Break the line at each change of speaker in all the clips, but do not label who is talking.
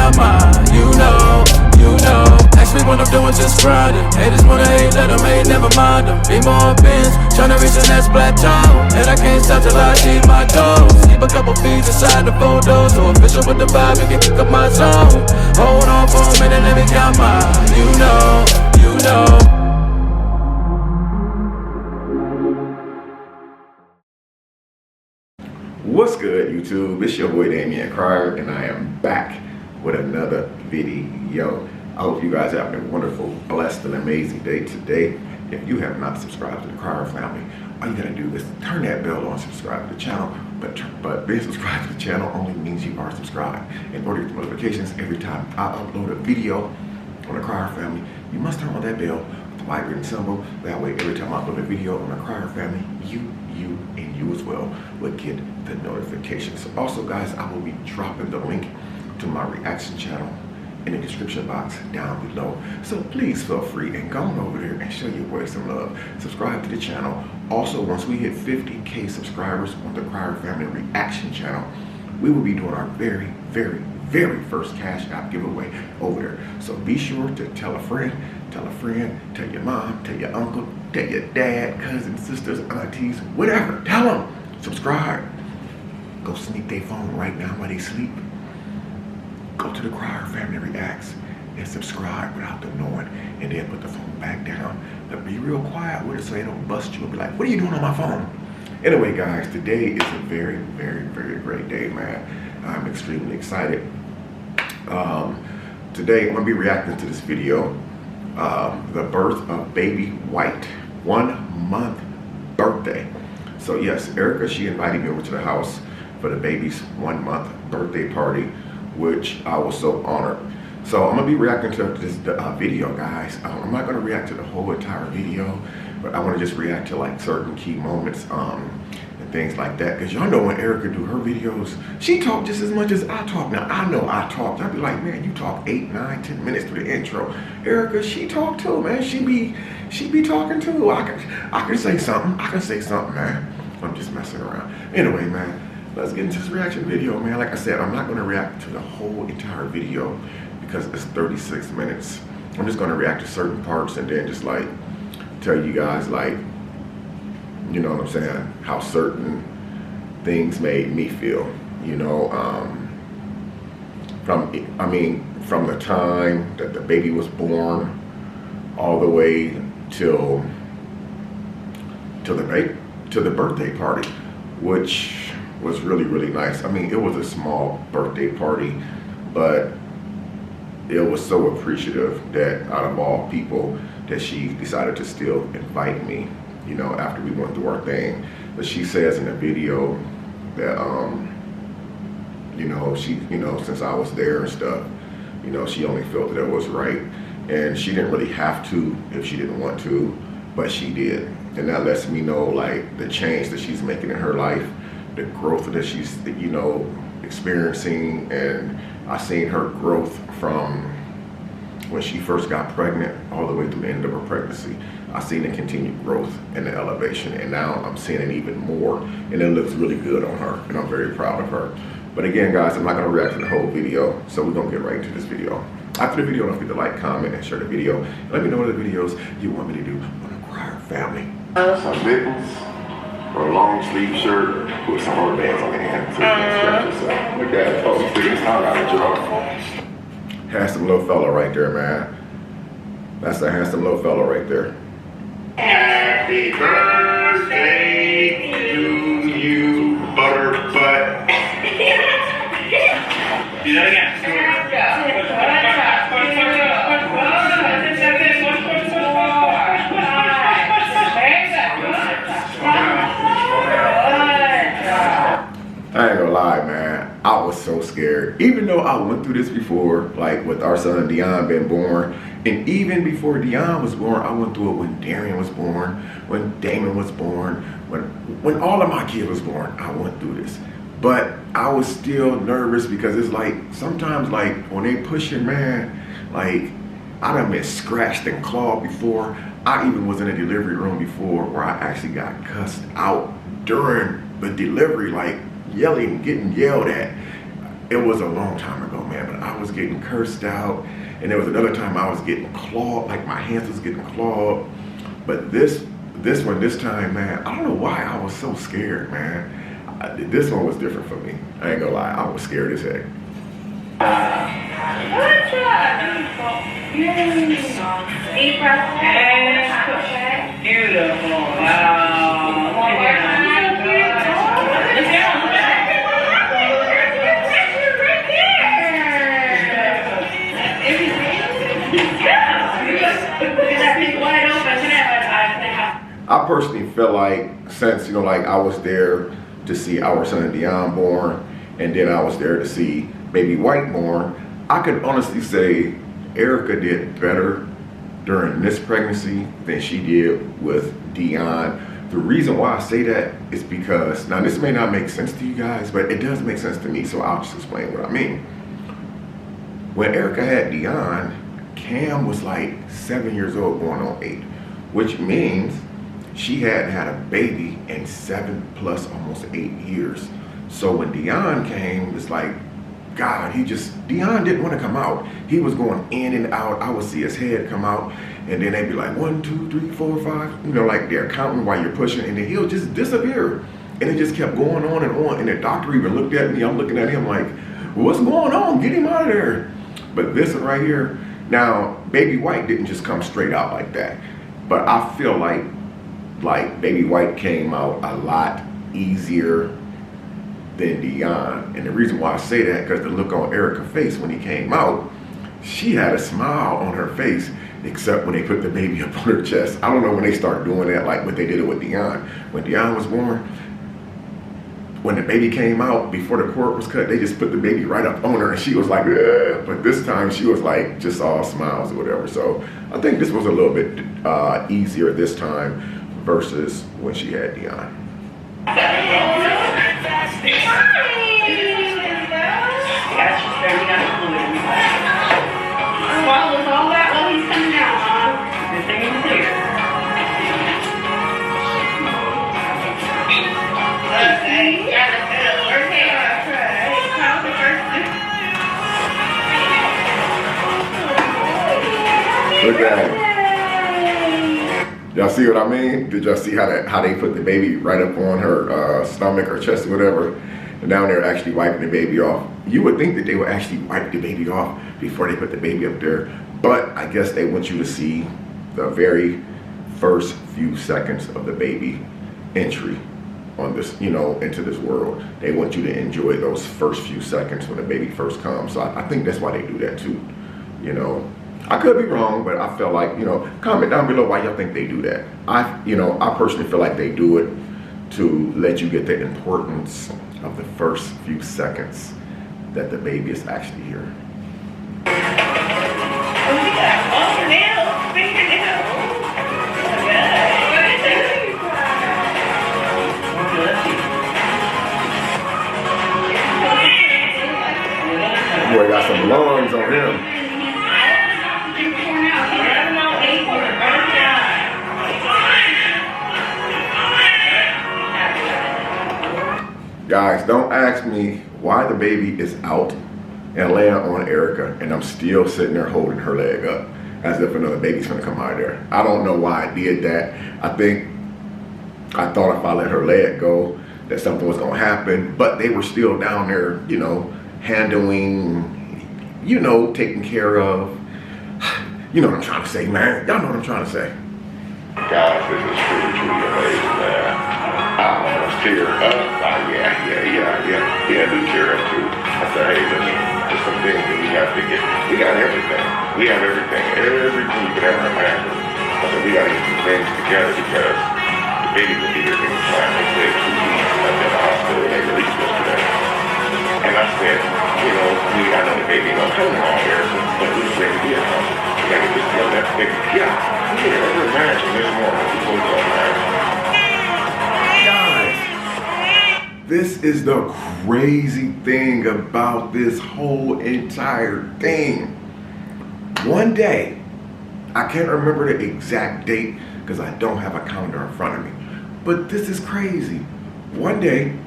count mine. You know. Ask me what I'm doing, just grinding. Haters wanna hate, let them hate, never mind them. Be more bins, tryna reach the next plateau. And I can't stop till I achieve my goals. Keep a couple feet inside the photos. So official with the vibe, you can kick up my zone. Hold on for a minute, let me count mine. You know.
What's good, YouTube? It's your boy Damian Crier, and I am back with another video. I hope you guys are having a wonderful, blessed, and amazing day today. If you have not subscribed to the Crier family, all you gotta do is turn that bell on, subscribe to the channel. But being subscribed to the channel only means you are subscribed. In order to get notifications every time I upload a video on the Crier family, you must turn on that bell with the vibrating symbol. That way, every time I upload a video on the Crier family, you as well will get the notifications. Also, guys, I will be dropping the link to my reaction channel in the description box down below. So please feel free and go on over there and show your boy some love. Subscribe to the channel. Also, once we hit 50K subscribers on the Crier family reaction channel, we will be doing our very first Cash App giveaway over there. So be sure to tell a friend, tell your mom, tell your uncle, tell your dad, cousins, sisters, aunties, whatever. Tell them. Subscribe. Go sneak their phone right now while they sleep. Go to the Crier family reacts and subscribe without them knowing, and then put the phone back down. But be real quiet with it so they don't bust you and be like, what are you doing on my phone? Anyway, guys, today is a very great day, man. I'm extremely excited. Today I'm gonna be reacting to this video, the birth of baby White, 1 month birthday. So yes, Erica, she invited me over to the house for the baby's 1 month birthday party, which I was so honored. So I'm gonna be reacting to this video, guys. I'm not gonna react to the whole entire video, but I wanna just react to like certain key moments and things like that. Cause y'all know when Erica do her videos, she talk just as much as I talk. Now I know I talk. I'd be like, man, you talk 8, 9, 10 minutes through the intro. Erica, she talk too, man. She be talking too. I can say something. I can say something, man. I'm just messing around. Anyway, man, let's get into this reaction video, man. Like I said, I'm not gonna react to the whole entire video because it's 36 minutes. I'm just gonna react to certain parts and then just like tell you guys, like, you know what I'm saying, how certain things made me feel, you know, from the time that the baby was born all the way till the birthday party, which was really nice. I mean, it was a small birthday party, but it was so appreciative that out of all people that she decided to still invite me, you know, after we went through our thing. But she says in the video that, you know, since I was there and stuff, you know, she only felt that it was right. And she didn't really have to if she didn't want to, but she did. And that lets me know, like, the change that she's making in her life, the growth that she's, you know, experiencing. And I seen her growth from when she first got pregnant all the way through the end of her pregnancy. I seen the continued growth and the elevation, and now I'm seeing it even more, and it looks really good on her, and I'm very proud of her. But again, guys, I'm not gonna react to the whole video, so we're gonna get right into this video. After the video, don't forget to like, comment, and share the video. And let me know what other videos you want me to do on the Crier family. Some mittens or a long sleeve shirt with some rubber bands on the hand so you can scratch yourself. Look at that. Oh, he's sticking his tongue out of the jaw. Handsome little fella right there, man. That's a handsome little fella right there. Happy birthday to you, Butterbutt. Do that again. I ain't gonna lie, man. I was so scared. Even though I went through this before, like with our son Dion being born, and even before Dion was born, I went through it when Darian was born, when Damon was born, when all of my kids was born, I went through this. But I was still nervous because it's like, sometimes like when they pushing, man, like I done been scratched and clawed before. I even was in a delivery room before where I actually got cussed out during the delivery, like yelling, getting yelled at. it was a long time ago, man, but I was getting cursed out. And there was another time I was getting clawed, like my hands was getting clawed. But this time, man, I don't know why I was so scared, man. This one was different for me. I ain't gonna lie, I was scared as heck.
Deep breath. Beautiful. Wow.
I personally feel like, since, you know, like I was there to see our son Dion born, and then I was there to see baby White born, I could honestly say Erica did better during this pregnancy than she did with Dion. The reason why I say that is because, now this may not make sense to you guys, but it does make sense to me, so I'll just explain what I mean. When Erica had Dion, Cam was like 7 years old going on 8, which means she hadn't had a baby in 7 plus almost 8 years. So when Dion came, it's like, God, Dion didn't want to come out. He was going in and out. I would see his head come out, and then they'd be like 1, 2, 3, 4, 5, you know, like they're counting while you're pushing, and then he'll just disappear. And it just kept going on and on. And the doctor even looked at me. I'm looking at him like, what's going on? Get him out of there. But this one right here, now, baby White didn't just come straight out like that. But I feel like baby White came out a lot easier than Dion. And the reason why I say that, because the look on Erica's face when he came out, she had a smile on her face, except when they put the baby up on her chest. I don't know when they start doing that, like what they did it with Dion. When Dion was born, when the baby came out, before the cord was cut, they just put the baby right up on her, and she was like, ugh. But this time she was like just all smiles or whatever. So I think this was a little bit easier this time versus when she had Dion.
Swallows all that while he's coming out, huh? This thing is clear. Okay, yeah, that's good. Okay, how's the first?
Look at him. Y'all see what I mean? Did y'all see how they put the baby right up on her stomach or chest or whatever? And down there actually wiping the baby off. You would think that they would actually wipe the baby off before they put the baby up there. But I guess they want you to see the very first few seconds of the baby entry on this, you know, into this world. They want you to enjoy those first few seconds when the baby first comes. So I think that's why they do that too, you know. I could be wrong, but I feel like, you know, comment down below why y'all think they do that. I personally feel like they do it to let you get the importance of the first few seconds that the baby is actually here. Boy, got some lungs on him. Guys, don't ask me why the baby is out and laying on Erica and I'm still sitting there holding her leg up as if another baby's gonna come out of there. I don't know why I did that. I thought if I let her leg go that something was gonna happen, but they were still down there, you know, handling, you know, taking care of. You know what I'm trying to say, man. Y'all know what I'm trying to say.
Guys, this is truly amazing, man. I almost tear up. Yeah, do tear up too. I said, hey, listen, there's some things that we have to get. We got everything. We have everything you could ever imagine. I said, we got to get some things together because the baby will be here any time. They said 2 weeks up in the hospital and they released yesterday. And I said, you know, I know the baby don't come on here, but we said, yeah, we got to get together that baby. Yeah, we can never imagine this morning. We both don't imagine.
This is the crazy thing about this whole entire thing. One day, I can't remember the exact date because I don't have a calendar in front of me, but this is crazy. One day,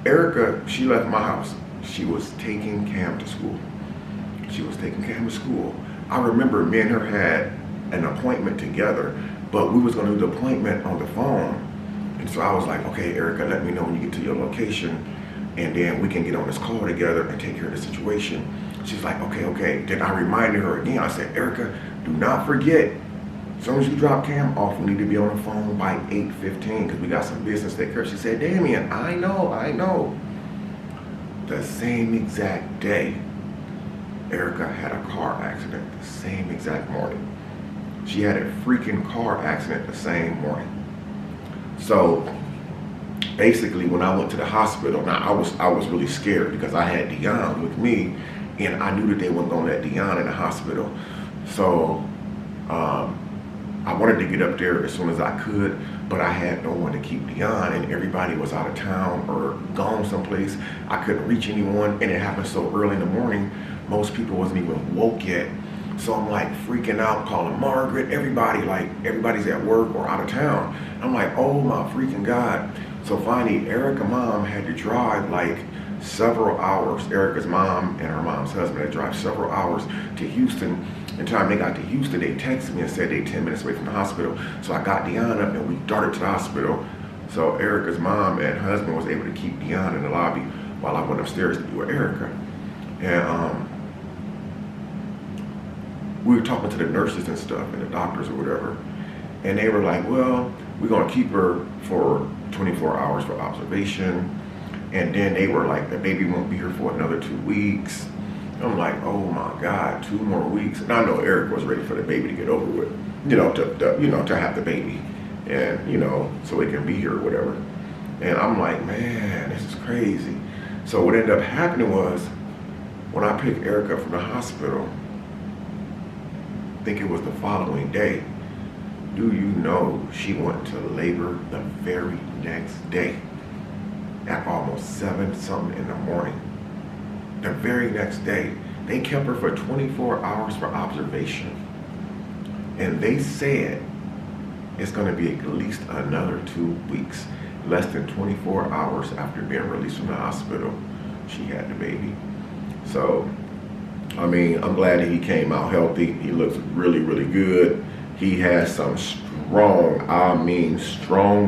Erica, she left my house she was taking Cam to school. She was taking Cam to school. I remember me and her had an appointment together, but we was gonna do the appointment on the phone. And so I was like, okay, Erica, let me know when you get to your location, and then we can get on this call together and take care of the situation. She's like, okay. Then I reminded her again. I said, Erica, do not forget, as soon as you drop Cam off, we need to be on the phone by 8:15 because we got some business to take care of. She said, Damien, I know. The same exact day, Erica had a car accident the same exact morning. She had a freaking car accident the same morning. So basically, when I went to the hospital, now I was really scared because I had Dion with me, and I knew that they weren't gonna let Dion in the hospital. So I wanted to get up there as soon as I could, but I had no one to keep Dion, and everybody was out of town or gone someplace. I couldn't reach anyone, and it happened so early in the morning, most people wasn't even woke yet. So I'm like freaking out, calling Margaret, everybody's at work or out of town. I'm like, oh my freaking God. So finally, Erica's mom had to drive like several hours. Erica's mom and her mom's husband had to drive several hours to Houston. And time they got to Houston, they texted me and said they 10 minutes away from the hospital. So I got Dion up and we darted to the hospital. So Erica's mom and husband was able to keep Dion in the lobby while I went upstairs to be with Erica. And we were talking to the nurses and stuff and the doctors or whatever. And they were like, well, we're gonna keep her for 24 hours for observation. And then they were like, the baby won't be here for another 2 weeks. I'm like, oh my God, 2 more weeks. And I know Eric was ready for the baby to get over with, to have the baby, and so it can be here or whatever. And I'm like, man, this is crazy. So what ended up happening was, when I picked Erica from the hospital, I think it was the following day, do you know she went to labor the very next day at almost 7-something in the morning. The very next day. They kept her for 24 hours for observation. And they said it's gonna be at least another 2 weeks. Less than 24 hours after being released from the hospital, she had the baby. So, I mean, I'm glad that he came out healthy. He looks really, really good. He has some strong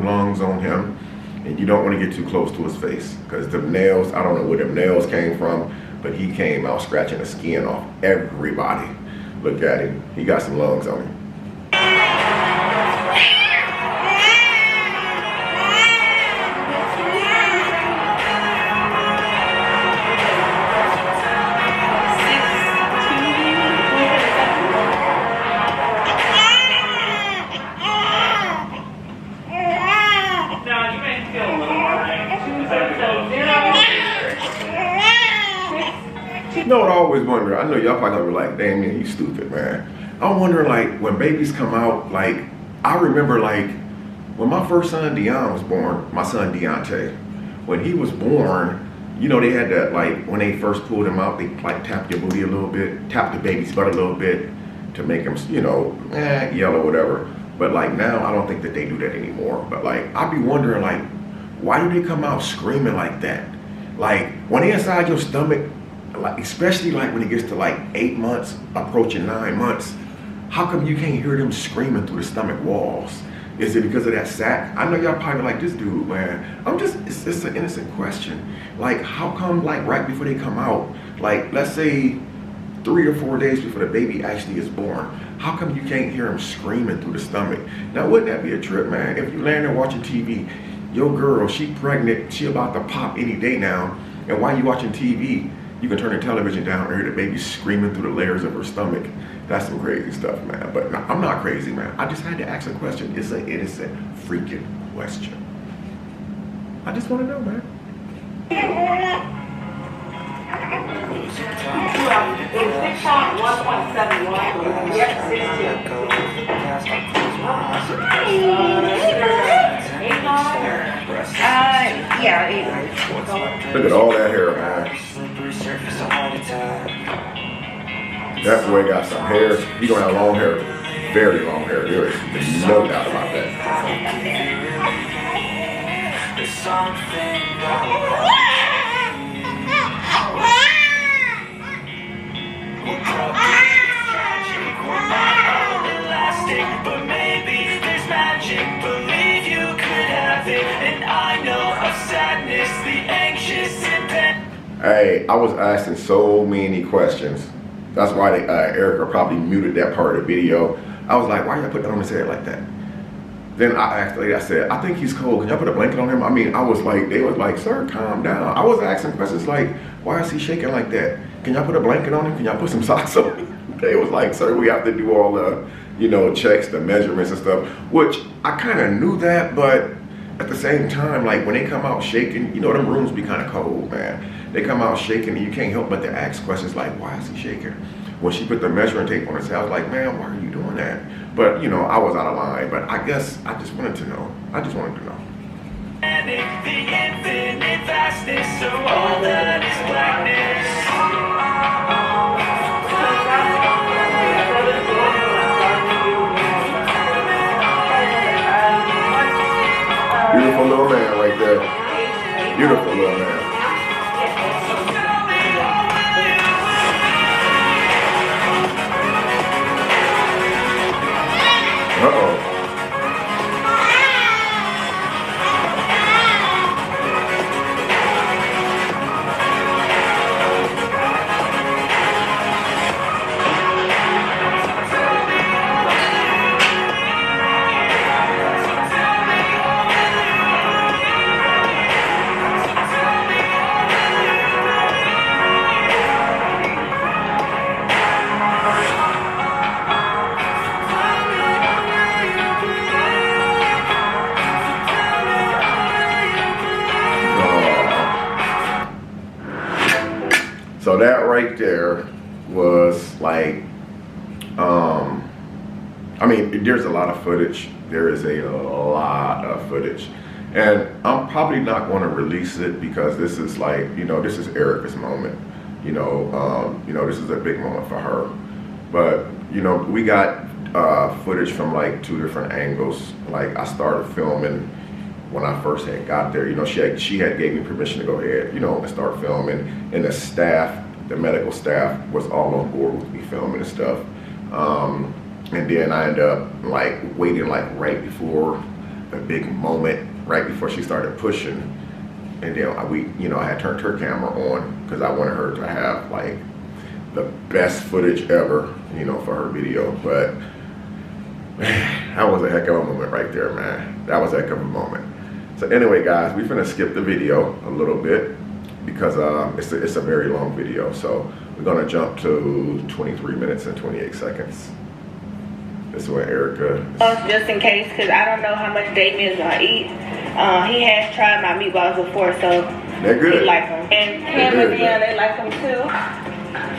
lungs on him. And you don't want to get too close to his face because the nails, I don't know where them nails came from, but he came out scratching the skin off everybody. Look at him. He got some lungs on him. You know what I always wonder? I know y'all probably gonna be like, Damien, you stupid, man. I'm wondering, like, when babies come out, like, I remember, like, when my first son, Dion, was born, my son, Deontay, when he was born, they had that, like, when they first pulled him out, they, like, tap your booty a little bit, tap the baby's butt a little bit to make him, yell or whatever. But, like, now, I don't think that they do that anymore. But, like, I be wondering, like, why do they come out screaming like that? Like, when they inside your stomach, like, especially like when it gets to like 8 months, approaching 9 months, how come you can't hear them screaming through the stomach walls? Is it because of that sac? I know y'all probably like, this dude, man, it's an innocent question. Like, how come, like, right before they come out, like, let's say 3 or 4 days before the baby actually is born, how come you can't hear them screaming through the stomach? Now, wouldn't that be a trip, man? If you laying there watching TV, your girl, she pregnant, she about to pop any day now, and while you watching TV, you can turn the television down and hear the baby screaming through the layers of her stomach. That's some crazy stuff, man. But no, I'm not crazy, man. I just had to ask a question. It's an innocent freaking question. I just want to know, man.
Yeah, 8
Look at all that hair, man. That boy got some hair. He gonna have long hair, very long hair. There is no doubt about that. Hey, I was asking so many questions. That's why Erica probably muted that part of the video. I was like, why y'all put that on his head like that? Then I asked the lady, I said, I think he's cold. Can y'all put a blanket on him? I mean, I was like, they was like, sir, calm down. I was asking questions like, why is he shaking like that? Can y'all put a blanket on him? Can y'all put some socks on him? They was like, sir, we have to do all the, you know, checks, the measurements and stuff, which I kind of knew that, but at the same time, like when they come out shaking, you know, them rooms be kind of cold, man. They come out shaking and you can't help but to ask questions like, why is he shaking? When she put the measuring tape on his head, I was like, man, why are you doing that? But, you know, I was out of line, but I guess I just wanted to know. I just wanted to know.
And it's the infinite vastness, so all that is blackness.
Beautiful little man right there. Beautiful little man. Uh-oh. So that right there was like, I mean, there's a lot of footage. There is a lot of footage. And I'm probably not going to release it because this is like, you know, this is Erica's moment. You know, this is a big moment for her. But, you know, we got footage from like 2 different angles. Like I started filming when I first had got there. You know, she had gave me permission to go ahead, you know, and start filming. And the staff, the medical staff was all on board with me filming and stuff. And then I ended up like waiting like right before the big moment, right before she started pushing. And then I had turned her camera on because I wanted her to have like the best footage ever, you know, for her video. But man, that was a heck of a moment right there, man. That was a heck of a moment. So anyway, guys, we're gonna skip the video a little bit because it's a very long video. So we're gonna jump to 23 minutes and 28 seconds. This is where Erica.
Just in case, because I don't know how much Damien's gonna eat. He has tried my meatballs before, so
they're good.
He like them. And Cam and Dion, they like them too.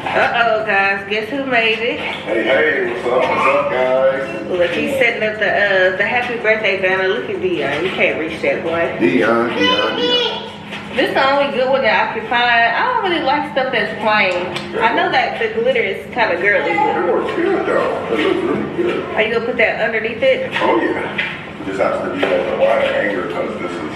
Uh-oh, guys, guess who made it?
Hey, what's up, guys?
Look, he's setting up the happy birthday banner. Look at Dion. You can't reach that boy.
Dion.
This is the only good one that I can find. I don't really like stuff that's plain. I know that the glitter is kind of girly.
It looks good though. It looks really good.
Are you gonna put that underneath it?
Oh yeah. This has to be on the wide hanger because this is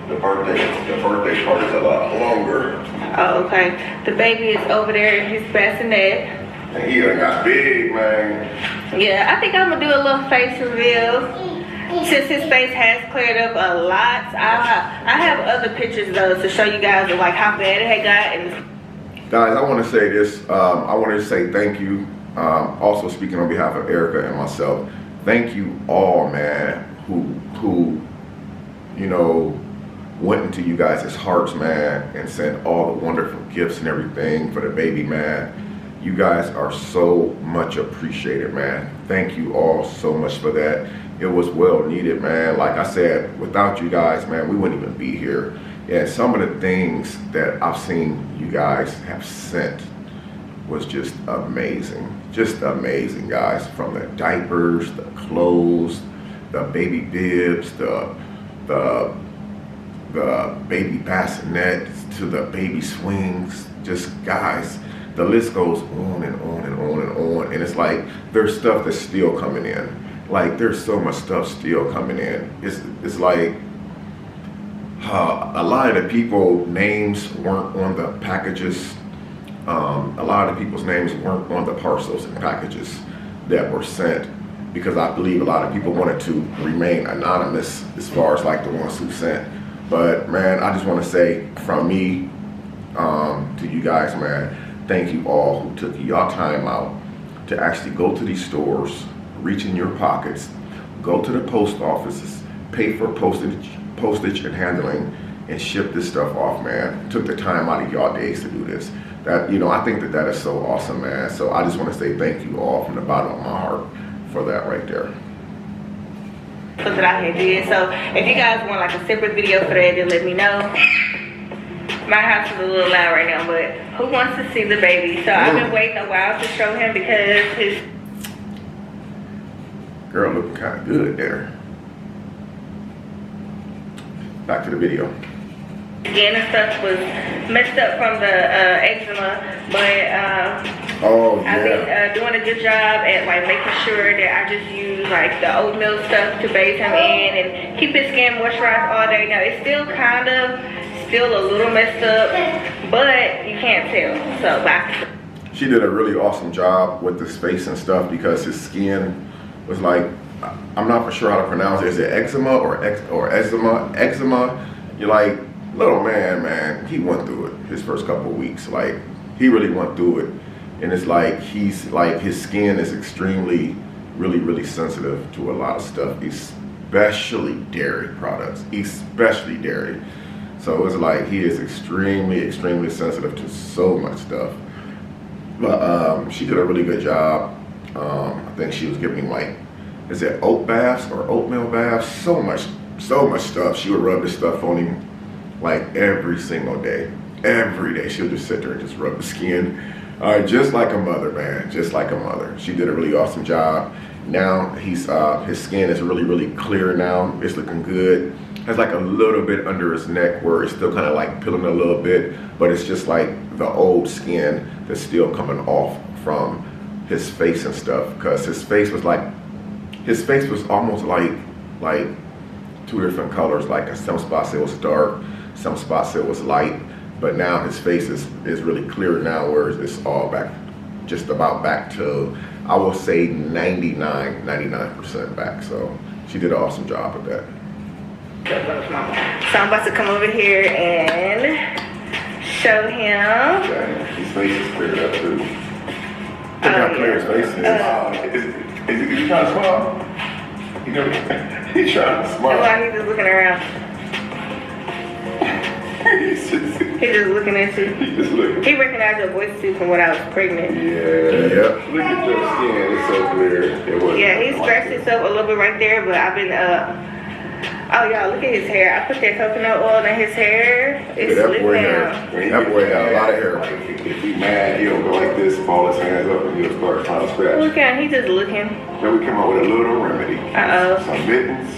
the birthday part is a lot longer.
Oh, okay. The baby is over there in his bassinet.
And he done got big, man.
Yeah, I think I'm gonna do a little face reveal. Since his face has cleared up a lot, I have other pictures though to show you guys of like how bad it had got. And
guys, I want to say this. I want to say thank you. Also speaking on behalf of Erica and myself, thank you all, man, who you know went into you guys' hearts, man, and sent all the wonderful gifts and everything for the baby, man. You guys are so much appreciated, man. Thank you all so much for that. It was well needed, man. Like I said, without you guys, man, we wouldn't even be here. And some of the things that I've seen you guys have sent was just amazing. Just amazing, guys. From the diapers, the clothes, the baby bibs, the baby bassinets, to the baby swings. Just, guys, the list goes on and on and on and on. And it's like, there's stuff that's still coming in. Like, there's so much stuff still coming in. It's like, a lot of the people names weren't on the packages. A lot of the people's names weren't on the parcels and packages that were sent because I believe a lot of people wanted to remain anonymous as far as like the ones who sent. But man, I just want to say from me to you guys, man. Thank you all who took y'all time out to actually go to these stores, reach in your pockets, go to the post offices, pay for postage and handling, and ship this stuff off, man. Took the time out of y'all days to do this. That, you know, I think that is so awesome, man. So I just want to say thank you all from the bottom of my heart for that right there.
Put it out here, did. So if you guys want like a separate video for that, then let me know. My house is a little loud right now, but who wants to see the baby? So I've been waiting a while to show him because his
girl looking kind of good there. Back to the video.
skin and stuff was messed up from the eczema, but I've been doing a good job at like making sure that I just use like the oatmeal stuff to bathe him in and keep his skin moisturized all day. Now it's still kind of still a little messed up, but you can't tell. So bye.
She did a really awesome job with his face and stuff because his skin was like, I'm not for sure how to pronounce it. Is it eczema or eczema? Eczema. You're like, little man, he went through it his first couple of weeks. Like, he really went through it. And it's like, he's like, his skin is extremely, really sensitive to a lot of stuff, especially dairy products, especially dairy. So it's like, he is extremely sensitive to so much stuff. But she did a really good job. I think she was giving him like, is it oat baths or oatmeal baths? So much stuff. She would rub this stuff on him like every single day. Every day. She'll just sit there and just rub the skin. Just like a mother, man. Just like a mother. She did a really awesome job. Now his skin is really clear now. It's looking good. Has like a little bit under his neck where it's still kind of like peeling a little bit, but it's just like the old skin that's still coming off from his face and stuff. Because his face was almost like two different colors. Like some spots it was dark, some spots it was light. But now his face is really clear now, whereas it's all back, just about back to, I will say 99% back. So she did an awesome job with that.
So I'm about to come over here and show him.
Okay. His face is cleared up too. Look how clear his face is.
Is he trying to smile? You know, he's trying to smile.
That's why he's just looking around. He's just looking at you.
He's just looking.
He recognized your voice too from when I was pregnant.
Yeah.
Look at your skin. It's so clear.
Yeah, he scratched himself a little bit right there, but I've been oh y'all, look at his hair. I put that coconut oil in his hair. It's
that
slick
boy
down.
That boy had a lot of hair.
If he mad, he'll go like this, ball his hands up, and he'll start trying to scratch.
Look at him, he just looking.
Then we come up with a little remedy. Some mittens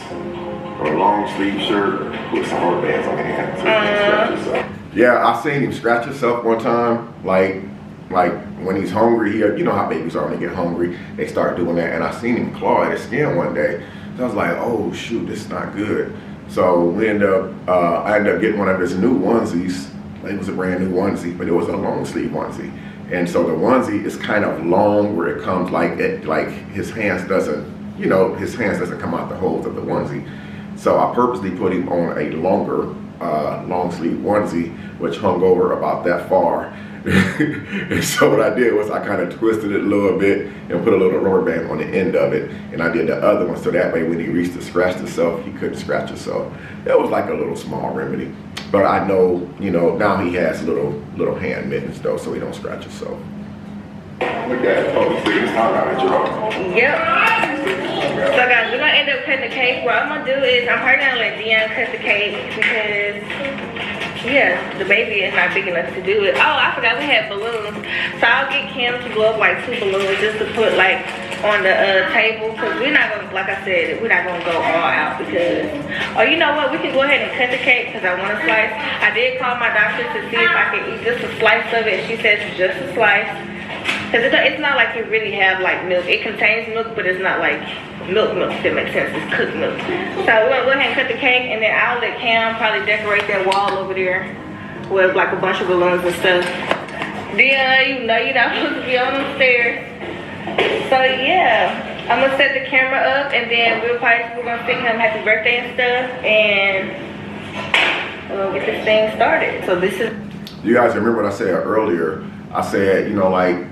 or a long sleeve shirt with some rubber bands on the hand so you can scratch yourself.
Yeah, I seen him scratch himself one time. Like when he's hungry, you know how babies are when they get hungry. They start doing that, and I seen him claw at his skin one day. So I was like, oh shoot, this is not good. So I ended up getting one of his new onesies. It was a brand new onesie, but it was a long sleeve onesie. And so the onesie is kind of long where it comes like his hands doesn't come out the holes of the onesie. So I purposely put him on a longer long sleeve onesie, which hung over about that far. And so what I did was I kind of twisted it a little bit and put a little rubber band on the end of it, and I did the other one so that way when he reached to scratch himself, he couldn't scratch himself. That was like a little small remedy, but I know, now he has little hand mittens though, so he don't scratch himself.
Look at it. Oh, he's sticking his tongue out at your
Yep. So guys, we're gonna end up cutting the cake. What I'm gonna do is I'm probably gonna let Dion cut the cake because the baby is not big enough to do it. Oh, I forgot we had balloons. So I'll get Kim to blow up like 2 balloons just to put like on the table, because we're not gonna, like I said, we're not gonna go all out because, you know what, we can go ahead and cut the cake because I want a slice. I did call my doctor to see if I could eat just a slice of it. She says just a slice. Because it's not like you really have like milk. It contains milk, but it's not like milk, if that makes sense. It's cooked milk. So we're gonna go ahead and cut the cake, and then I'll let Cam probably decorate that wall over there with like a bunch of balloons and stuff. Then you know you're not supposed to be on the stairs. So yeah, I'm gonna set the camera up, and then we're gonna sing him happy birthday and stuff, and we're gonna get this thing started. So this is.
you guys remember what I said earlier? I said, like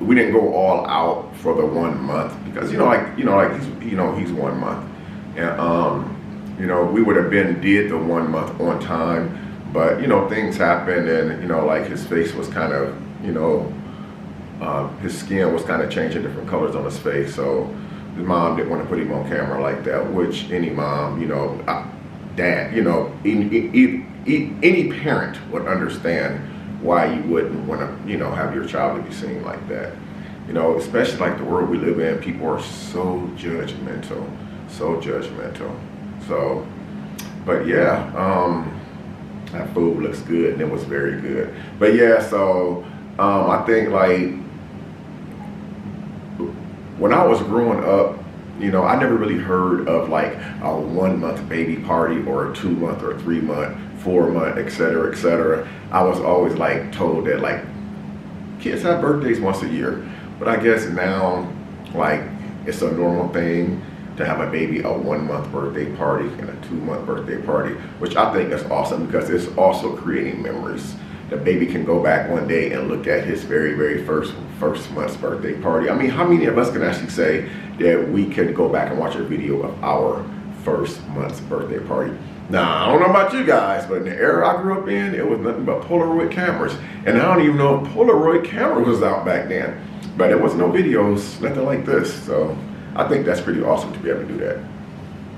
we didn't go all out for the 1 month because he's 1 month, and we would have did the 1 month on time, but things happened, and like his face was kind of his skin was kind of changing different colors on his face, so his mom didn't want to put him on camera like that, which any mom, dad, any parent would understand why you wouldn't want to, have your child to be seen like that. Especially like the world we live in, people are so judgmental. So, but yeah, that food looks good, and it was very good. But yeah, so I think like when I was growing up, I never really heard of like a 1 month baby party or a 2 month or 3 month, 4 month, etc., etc. I was always like told that like kids have birthdays once a year, but I guess now like it's a normal thing to have a baby a 1 month birthday party and a 2 month birthday party, which I think is awesome because it's also creating memories. The baby can go back one day and look at his very, very first month's birthday party. I mean, how many of us can actually say that we can go back and watch a video of our first month's birthday party? Now, I don't know about you guys, but in the era I grew up in, it was nothing but Polaroid cameras. And I don't even know if Polaroid camera was out back then. But there was no videos, nothing like this. So I think that's pretty awesome to be able to do that.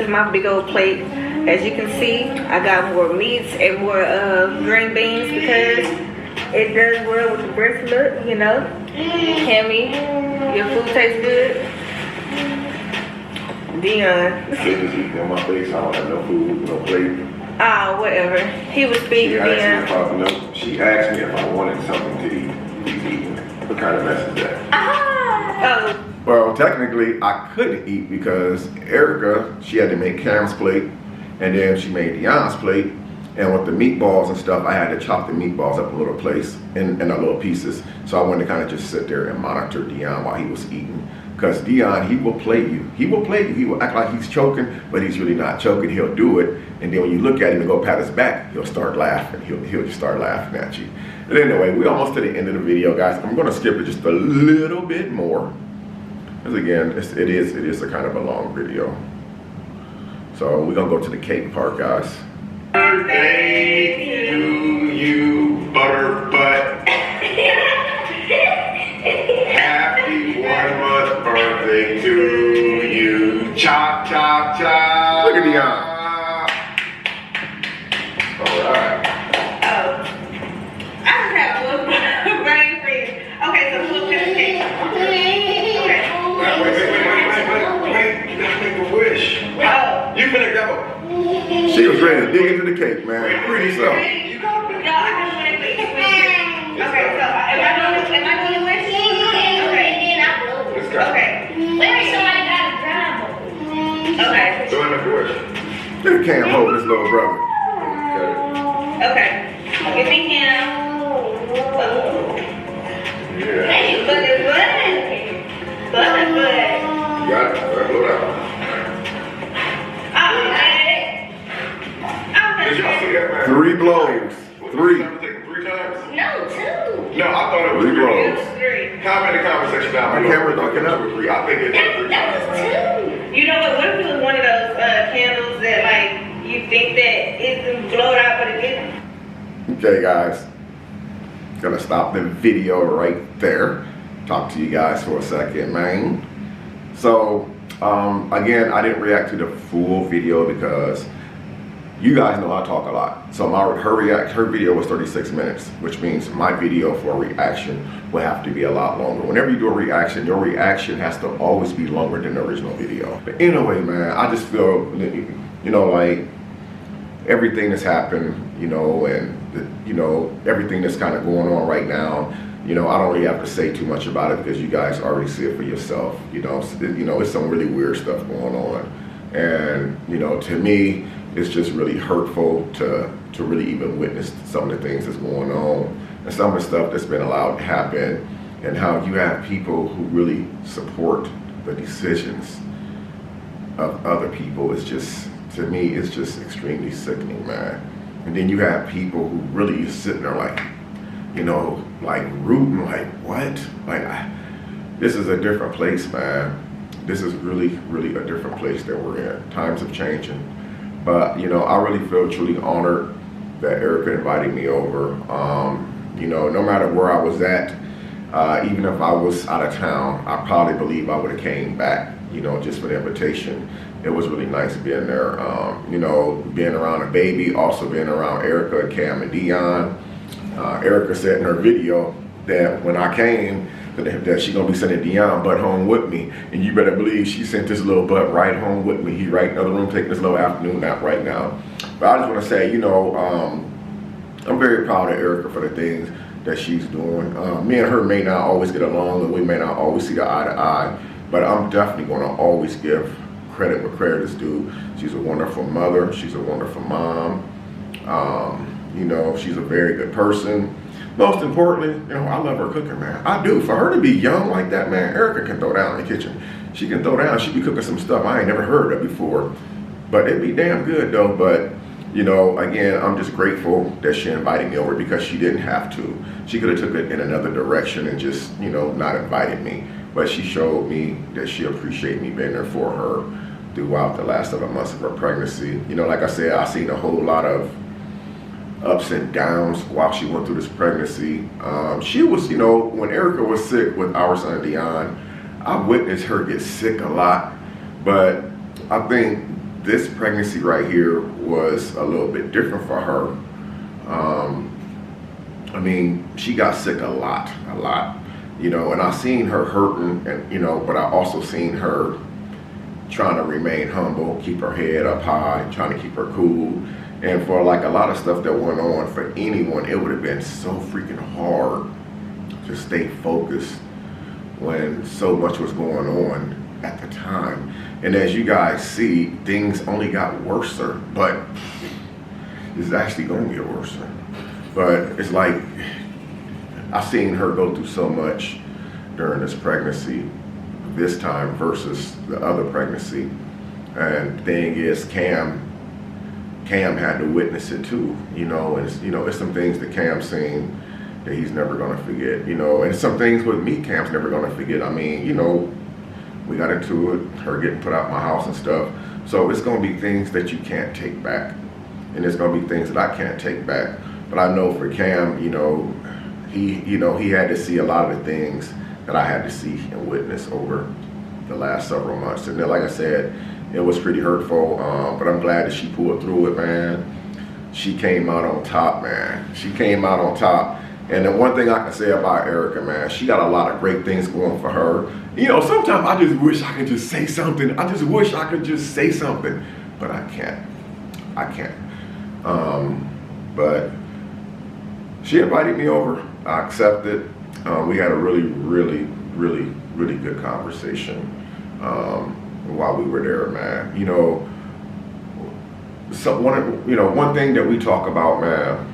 My big old plate. As you can see, I got more meats and more green beans because it does well with the breast look, Cammy, your food tastes good. Dion.
Just eating on my face, I don't have no food, no plate.
Ah, whatever. He was speaking, Dion.
She asked me if I wanted something to eat. He's eating. What kind of mess is that?
Oh.
Well, technically, I couldn't eat because Erica, she had to make Cam's plate, and then she made Dion's plate. And with the meatballs and stuff, I had to chop the meatballs up a little place in little pieces. So I wanted to kind of just sit there and monitor Dion while he was eating. Because Dion, he will play you. He will play you. He will act like he's choking, but he's really not choking. He'll do it. And then when you look at him and go pat his back, he'll start laughing. He'll just start laughing at you. But anyway, we're almost to the end of the video, guys. I'm going to skip it just a little bit more. Because again, it is a kind of a long video. So we're going to go to the cake part, guys.
Birthday to you, Butterbutt. Happy 1 month birthday to you. Chop, chop, chop.
Look at Dion.
All right.
Oh. I just have one brain freeze. Okay, so we'll pick the cake. Okay.
Wait. You gotta make a wish.
Oh.
You finna go.
She was ready to dig into the cake, man. Pretty so.
No, I have to wait. Okay, so am I going to wish? Okay.
Let's go.
Okay. Okay.
So I make a wish.
Look at Cam holding his little brother.
Okay. Give me him.
Yeah.
But it's good.
You got it. All right, blow it out. Did y'all see that, man?
3 blows. 3.
Take 3 times?
No, 2.
No, I thought it was
3 blows.
3.
Comment in the comment section down
My
below.
camera's looking up.
3. I think it's 3 times.
You know what? What if it was one of those candles that like you think that it's blowed out, but it didn't?
Okay, guys. Gonna stop the video right there. Talk to you guys for a second, man. So, again, I didn't react to the full video because you guys know I talk a lot. So her video was 36 minutes, which means my video for a reaction will have to be a lot longer. Whenever you do a reaction, your reaction has to always be longer than the original video. But anyway, man, I just feel, like everything that's happened, and everything that's kind of going on right now, I don't really have to say too much about it because you guys already see it for yourself. It's some really weird stuff going on. And, to me, it's just really hurtful to really even witness some of the things that's going on and some of the stuff that's been allowed to happen, and how you have people who really support the decisions of other people. It's just, to me, it's just extremely sickening, man. And then you have people who really is sitting there like, you know, like rooting, like what? Like, this is a different place, man. This is really, really a different place that we're in. Times are changing. But, you know, I really feel truly honored that Erica invited me over. You know, no matter where I was at, even if I was out of town, I probably believe I would have came back, you know, just for the invitation. It was really nice being there. You know, being around a baby, also being around Erica, Cam, and Dion. Erica said in her video that when I came, that she gonna be sending Dion butt home with me, and you better believe she sent this little butt right home with me. He's right in the other room taking this little afternoon nap right now. But I just want to say, you know, I'm very proud of Erica for the things that she's doing. Me and her may not always get along, and we may not always see eye to eye, but I'm definitely gonna always give credit where credit is due. She's a wonderful mother. She's a wonderful mom. You know, she's a very good person. Most importantly, you know, I love her cooking, man. I do. For her to be young like that, man, Erica can throw down in the kitchen. She can throw down. She be cooking some stuff I ain't never heard of before. But it'd be damn good, though. But, you know, again, I'm just grateful that she invited me over because she didn't have to. She could have took it in another direction and just, you know, not invited me. But she showed me that she appreciated me being there for her throughout the last 7 months of her pregnancy. You know, like I said, I seen a whole lot of ups and downs while she went through this pregnancy. She was, you know, when Erica was sick with our son Dion, I witnessed her get sick a lot, but I think this pregnancy right here was a little bit different for her. I mean, she got sick a lot, you know, and I seen her hurting, and you know, but I also seen her trying to remain humble, keep her head up high, trying to keep her cool. And for like a lot of stuff that went on, for anyone, it would have been so freaking hard to stay focused when so much was going on at the time. And as you guys see, things only got worse, but it's actually going to get worse. But it's like, I've seen her go through so much during this pregnancy, this time versus the other pregnancy. And the thing is, Cam had to witness it too, you know, and it's some things that Cam's seen that he's never gonna forget, you know, and some things with me Cam's never gonna forget. I mean, you know, we got into it, her getting put out my house and stuff, so it's gonna be things that you can't take back, and there's gonna be things that I can't take back. But I know for Cam, you know, he had to see a lot of the things that I had to see and witness over the last several months. And then, like I said, it was pretty hurtful, but I'm glad that she pulled through it, man. She came out on top, man. She came out on top. And the one thing I can say about Erica, man, she got a lot of great things going for her. You know, sometimes I just wish I could just say something. I just wish I could just say something, but I can't. But she invited me over. I accepted. We had a really good conversation while we were there, man. You know, one thing that we talk about, man,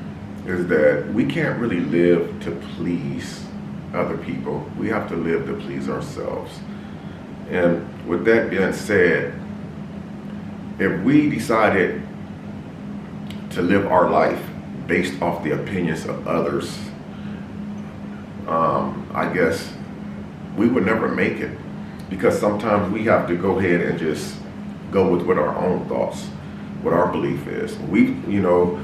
is that we can't really live to please other people. We have to live to please ourselves. And with that being said, if we decided to live our life based off the opinions of others, I guess we would never make it, because sometimes we have to go ahead and just go with what our own thoughts, what our belief is. We, you know,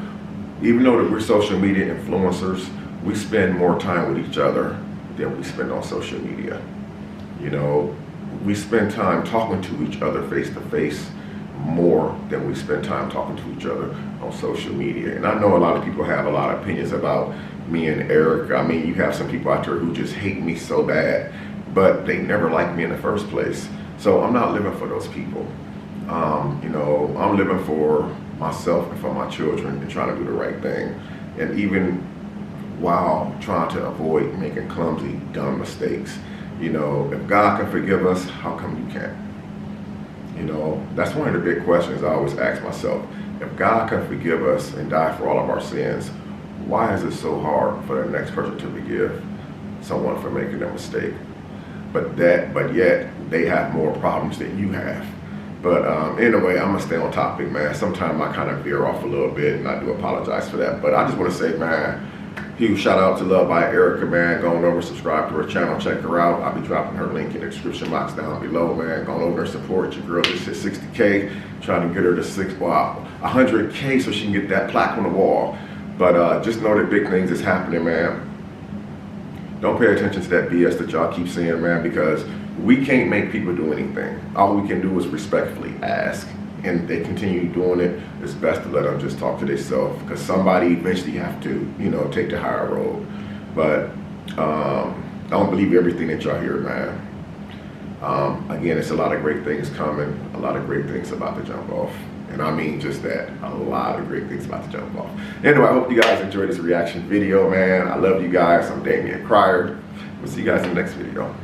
even though that we're social media influencers, we spend more time with each other than we spend on social media. You know, we spend time talking to each other face to face more than we spend time talking to each other on social media. And I know a lot of people have a lot of opinions about me and Erica. I mean, you have some people out there who just hate me so bad, but they never liked me in the first place. So I'm not living for those people. You know, I'm living for myself and for my children and trying to do the right thing. And even while trying to avoid making clumsy, dumb mistakes. You know, if God can forgive us, how come you can't? You know, that's one of the big questions I always ask myself. If God can forgive us and die for all of our sins, why is it so hard for the next person to forgive someone for making a mistake? But yet they have more problems than you have. But anyway, I'm gonna stay on topic, man. Sometimes I kind of veer off a little bit, and I do apologize for that. But I just want to say, man, huge shout out to Love by Erica, man. Going over, subscribe to her channel, check her out. I'll be dropping her link in the description box down below, man. Going over and support your girl. Just hit 60K, trying to get her to 100K so she can get that plaque on the wall. But just know that big things is happening, man. Don't pay attention to that BS that y'all keep saying, man, because we can't make people do anything. All we can do is respectfully ask. And if they continue doing it, it's best to let them just talk to themselves, because somebody eventually have to, you know, take the higher road. But don't believe everything that y'all hear, man. Again, it's a lot of great things coming, a lot of great things about to jump off. And I mean just that, a lot of great things about to jump off. Anyway, I hope you guys enjoyed this reaction video, man. I love you guys. I'm Damian Cryer. We'll see you guys in the next video.